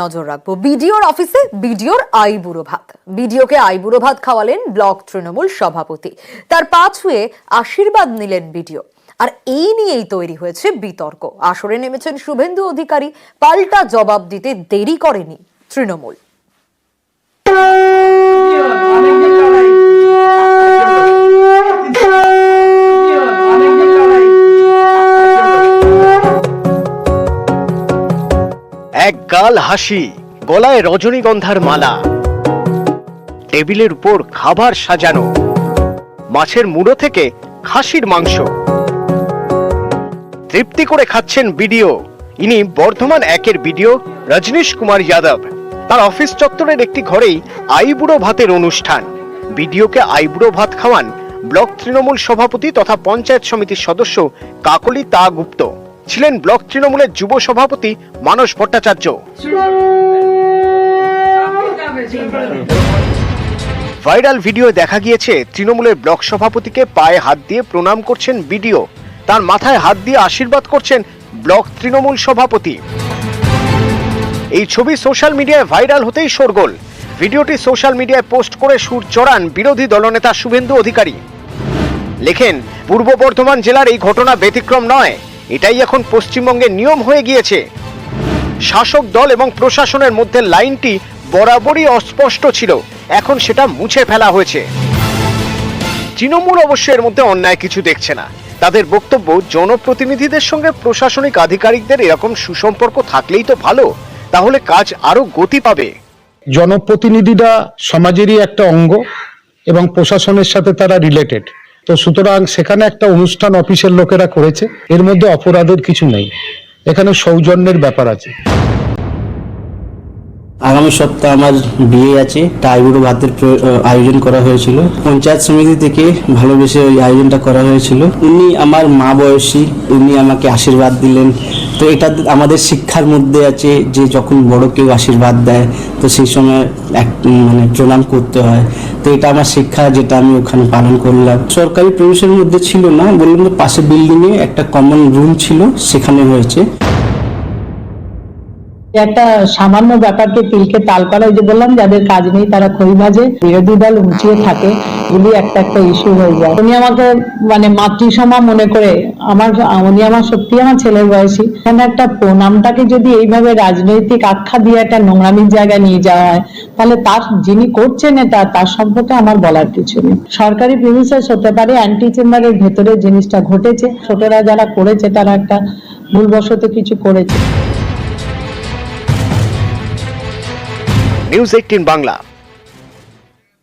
নজর রাখবো বিডিওর অফিসে বিডিওর আইবুড়ো ভাত। বিডিওকে আইবুড়ো ভাত খাওয়ালেন ব্লক তৃণমূল সভাপতি, তার পা ছুঁয়ে আশীর্বাদ নিলেন বিডিও। আর এই নিয়েই তৈরি হয়েছে বিতর্ক। আসরে নেমেছেন শুভেন্দু অধিকারী, পাল্টা জবাব দিতে দেরি করেনি তৃণমূল। এক গাল হাসি, গলায় রজনীগন্ধার মালা, টেবিলের উপর খাবার সাজানো, মাছের মুড়ো থেকে খাসির মাংস। তৃপ্তি করে খাচ্ছেন বিডিও। ইনি বর্ধমান 1-এর বিডিও রজনীশ কুমার যাদব। তার অফিস চত্বরের একটি ঘরেই আইবুড়ো ভাতের অনুষ্ঠান। বিডিওকে আইবুড়ো ভাত খাওয়ান ব্লক তৃণমূল সভাপতি তথা পঞ্চায়েত সমিতির সদস্য কাকলি তা গুপ্ত। ছিলেন ব্লক তৃণমূলের যুব সভাপতি মানস ভট্টাচার্য। ভাইরাল ভিডিও দেখা গিয়েছে তৃণমূলের ব্লক সভাপতিকে পায়ে হাত দিয়ে প্রণাম করছেন বিডিও, তার মাথায় হাত দিয়ে আশীর্বাদ করছেন ব্লক তৃণমূল সভাপতি। এই ছবি সোশ্যাল মিডিয়ায় ভাইরাল হতেই শোরগোল। ভিডিওটি সোশ্যাল মিডিয়ায় পোস্ট করে সুর চড়ান বিরোধী দলনেতা শুভেন্দু অধিকারী। লেখেন, পূর্ব বর্ধমান জেলার এই ঘটনা ব্যতিক্রম নয়, এটাই এখন পশ্চিমবঙ্গের নিয়ম হয়ে গিয়েছে। শাসক দল এবং প্রশাসনের মধ্যে লাইনটি বরাবরই অস্পষ্ট ছিল, এখন সেটা মুছে ফেলা হয়েছে। তৃণমূল অবশ্য এর মধ্যে অন্যায় কিছু দেখছে না। তাদের বক্তব্য, জনপ্রতিনিধিদের সঙ্গে প্রশাসনিক আধিকারিকদের এরকম সুসম্পর্ক থাকলেই তো ভালো, তাহলে কাজ আরো গতি পাবে। জনপ্রতিনিধিরা সমাজেরই একটা অঙ্গ এবং প্রশাসনের সাথে তারা রিলেটেড, তো সুতরাং সেখানে একটা অনুষ্ঠান অফিসের লোকেরা করেছে, এর মধ্যে অপরাধের কিছু নেই, এখানে সৌজন্যের ব্যাপার আছে। আগামী সপ্তাহে আমার বিয়ে আছে, আইবুড়ো ভাতের আয়োজন করা হয়েছিল। পঞ্চায়েত সমিতি থেকে ভালোবেসে ওই আয়োজনটা করা হয়েছিল। উনি আমার মা বয়সী, উনি আমাকে আশীর্বাদ দিলেন। তো এটা আমাদের শিক্ষার মধ্যে আছে যে যখন বড় কেউ আশীর্বাদ দেয় তো সেই সময় প্রণাম করতে হয়। তো এটা আমার শিক্ষা, যেটা আমি ওখানে পালন করলাম। সরকারি প্রবেশের মধ্যে ছিল না, বললাম যে পাশে বিল্ডিংয়ে একটা কমন রুম ছিল, সেখানে হয়েছে। একটা সামান্য ব্যাপারকে তিলকে তাল করা, ওই যে বললাম যাদের কাজ নেই তারা খই ভাজে, বিরোধী দল উঁচিয়ে থাকে, এগুলি একটা ইস্যু হয়ে যায়। উনি আমাকে মাতৃসমা মনে করে, উনি আমার সত্যি আমার ছেলের বয়সী, এখানে একটা প্রণামটাকে যদি এইভাবে রাজনৈতিক আখ্যা দিয়ে একটা নোংরামির জায়গায় নিয়ে যাওয়া হয়, তাহলে তার যিনি করছেন এটা, তার সম্পর্কে আমার বলার কিছু নেই। সরকারি প্রিমিসেস হতে পারে, অ্যান্টি চেম্বারের ভেতরে জিনিসটা ঘটেছে, ছোটরা যারা করেছে তারা একটা ভুলবশত কিছু করেছে। নিউজ 18 বাংলা।